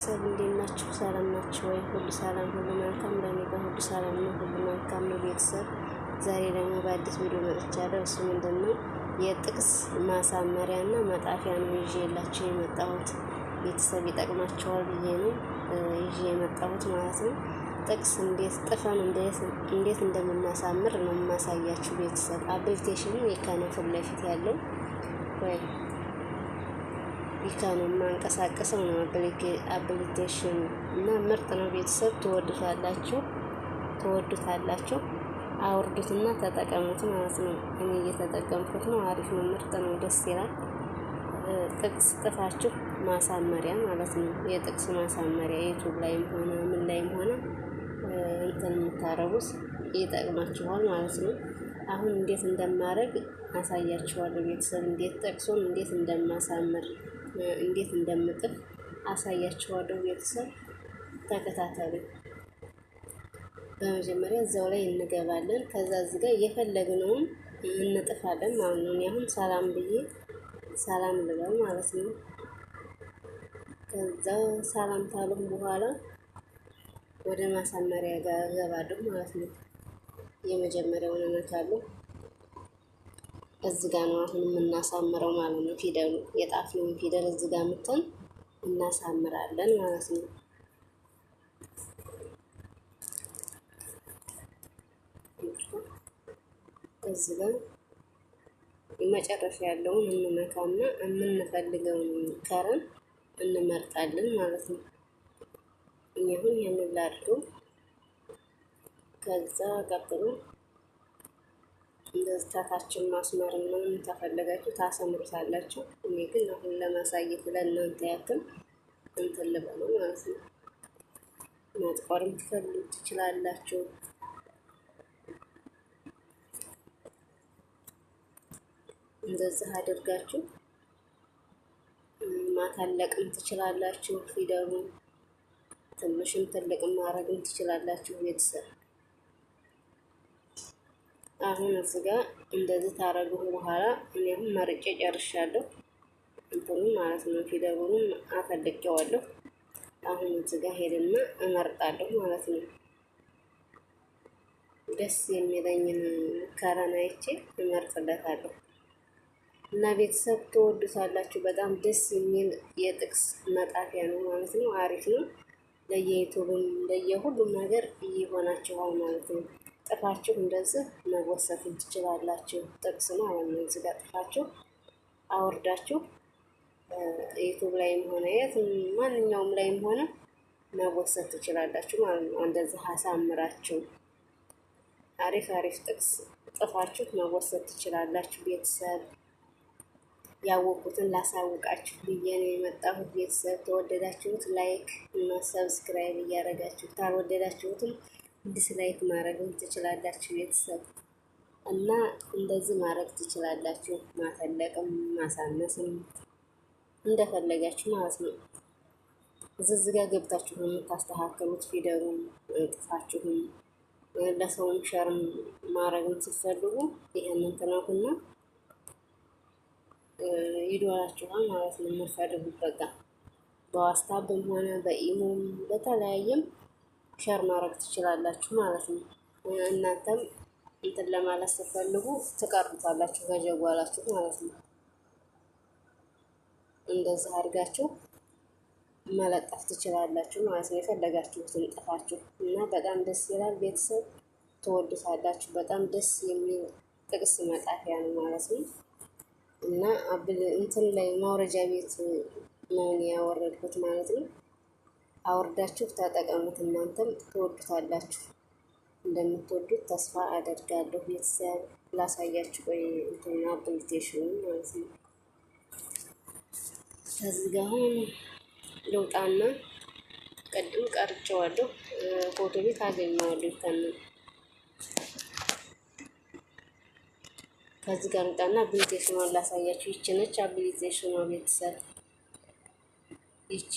ሰብ እንዴት ናችሁ? ሰላም ናችሁ ወይ? ሁሉ ሰላም፣ ሁሉ መልካም። ለኔ ጋር ሁሉ ሰላም ነው፣ ሁሉ መልካም ነው። ቤተሰብ ዛሬ ደግሞ በአዲስ ቪዲዮ መጥቻለሁ። እሱ ምንድነው የጥቅስ ማሳመሪያና መጣፊያ ነው ይዤላችሁ የመጣሁት። ቤተሰብ ይጠቅማቸዋል ብዬ ነው ይዤ የመጣሁት ማለት ነው። ጥቅስ እንዴት ጥፈን እንዴት እንደምናሳምር ነው የማሳያችሁ ቤተሰብ። አፕሊኬሽኑ የካነው ፊት ለፊት ያለው ወይ ይካኑ ማንቀሳቀሰው ነው አፕሊኬሽኑ እና ምርጥ ነው ቤተሰብ። ትወዱታላችሁ። አውርዱትና ተጠቀሙት ማለት ነው። እኔ እየተጠቀምኩት ነው። አሪፍ ነው፣ ምርጥ ነው፣ ደስ ይላል። ጥቅስ ጥፋችሁ ማሳመሪያ ማለት ነው። የጥቅስ ማሳመሪያ ዩቲዩብ ላይም ሆነ ምን ላይም ሆነ እንትን የምታረጉት ይጠቅማችኋል ማለት ነው። አሁን እንዴት እንደማረግ አሳያችኋለሁ ቤተሰብ። እንዴት ጥቅሱን እንዴት እንደማሳምር እንዴት እንደምጥፍ አሳያችኋለሁ ቤተሰብ። ተከታተሉ። በመጀመሪያ እዛው ላይ እንገባለን። ከዛ እዚህ ጋር እየፈለግነውን እንጥፋለን ማለት ነው። አሁን ሰላም ብዬ ሰላም ልበል ማለት ነው። ከዛ ሰላም ታሉም በኋላ ወደ ማሳመሪያ ጋር እገባለሁ ማለት ነው። የመጀመሪያውን እነካለሁ። እዚህ ጋር ነው አሁን የምናሳምረው ማለት ነው። ፊደሉ የጣፍነውን ፊደል እዚህ ጋር መተን እናሳምራለን ማለት ነው። እዚህ ጋር መጨረሻ ያለውን እንነካና የምንፈልገውን ከረን እንመርጣለን ማለት ነው። ይሁን ያንን ላድርገው። ከዛ ቀጥሎ እንደዚህ ታታችን ማስመር ምንም ተፈለጋችሁ ታሰምሩታላችሁ። እኔ ግን አሁን ለማሳየት ለእናንተ ያክል እንትን ልበለው ማለት ነው። ማጥቆርም ትፈልጉ ትችላላችሁ። እንደዚህ አድርጋችሁ ማታለቅም ትችላላችሁ። ፊደሉን ትንሽም ትልቅም ማድረግም ትችላላችሁ ቤተሰብ። አሁን እዚህ ጋር እንደዚህ ታረጉ በኋላ እኔ አሁን መርጬ ጨርሻለሁ እንትኑ ማለት ነው። ፊደሉን አፈልቄዋለሁ። አሁን እዚህ ጋር ሄድና እመርጣለሁ ማለት ነው። ደስ የሚለኝን ከረን አይቼ እመርጥለታለሁ እና ቤተሰብ ትወዱታላችሁ። በጣም ደስ የሚል የጥቅስ መጣፊያ ነው ማለት ነው። አሪፍ ነው። ለየዩቲዩብም ለየሁሉም ነገር ይሆናችኋል ማለት ነው። ጥፋችሁ እንደዚህ መወሰፍን ትችላላችሁ። ጥቅስ ነው አሁን እዚህ ጋር ጥፋችሁ አውርዳችሁ ዩቲዩብ ላይም ሆነ የት ማንኛውም ላይም ሆነ መወሰፍ ትችላላችሁ ማለት ነው። እንደዚህ አሳምራችሁ አሪፍ ጥቅስ ጥፋችሁ መወሰፍ ትችላላችሁ ቤተሰብ። ያወቁትን ላሳውቃችሁ ብዬ ነው የመጣሁት ቤተሰብ። ተወደዳችሁት ላይክ እና ሰብስክራይብ እያደረጋችሁ ካልወደዳችሁትም ዲስላይክ ማድረግም ትችላላችሁ ቤተሰብ። እና እንደዚህ ማድረግ ትችላላችሁ። ማተለቅም ማሳነስም እንደፈለጋችሁ ማለት ነው። እዚህ ጋር ገብታችሁ የምታስተካክሉት ፊደሉን ጥፋችሁም ለሰውም ሸርም ማድረግም ስትፈልጉ ይሄንን ትነኩና ይዶላችኋል ማለት ነው። የምትፈልጉበት ጋር በዋትስአፕም ሆነ በኢሞም በተለያየም ሸር ማድረግ ትችላላችሁ ማለት ነው። እናንተም እንትን ለማለት ስትፈልጉ ትቀርቡታላችሁ ከጀጓላችሁ ማለት ነው። እንደዛ አድርጋችሁ መለጠፍ ትችላላችሁ ማለት ነው። የፈለጋችሁትን ጥፋችሁ እና በጣም ደስ ይላል ቤተሰብ። ትወዱታላችሁ። በጣም ደስ የሚል ጥቅስ መጣፊያ ነው ማለት ነው። እና እንትን ላይ ማውረጃ ቤት ነው ያወረድኩት ማለት ነው። አውርዳችሁ ተጠቀሙት። እናንተም ትወዱታላችሁ። እንደምትወዱት ተስፋ አደርጋለሁ ቤተሰብ። ላሳያችሁ ቆይ እንትን አፕሊኬሽኑ ማለት ነው። ከዚህ ጋር አሁን ልውጣና ቅድም ቀርጬዋለሁ ፎቶ ቤት አገኘዋለሁ ከነ ከዚህ ጋር ልውጣና አፕሊኬሽኑን ላሳያችሁ። ይቺ ነች አፕሊኬሽኑ ቤተሰብ። ይቺ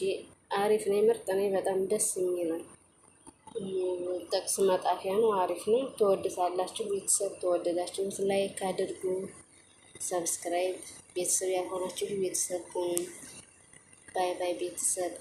አሪፍ ነው፣ ምርጥ ነው፣ በጣም ደስ የሚል ነው። ጥቅስ መጣፊያ ነው። አሪፍ ነው። ትወዱታላችሁ ቤተሰብ። ተወደዳችሁት ላይክ አድርጉ፣ ሰብስክራይብ። ቤተሰብ ያልሆናችሁ ቤተሰብ ሁኑ። ባይ ባይ ቤተሰብ።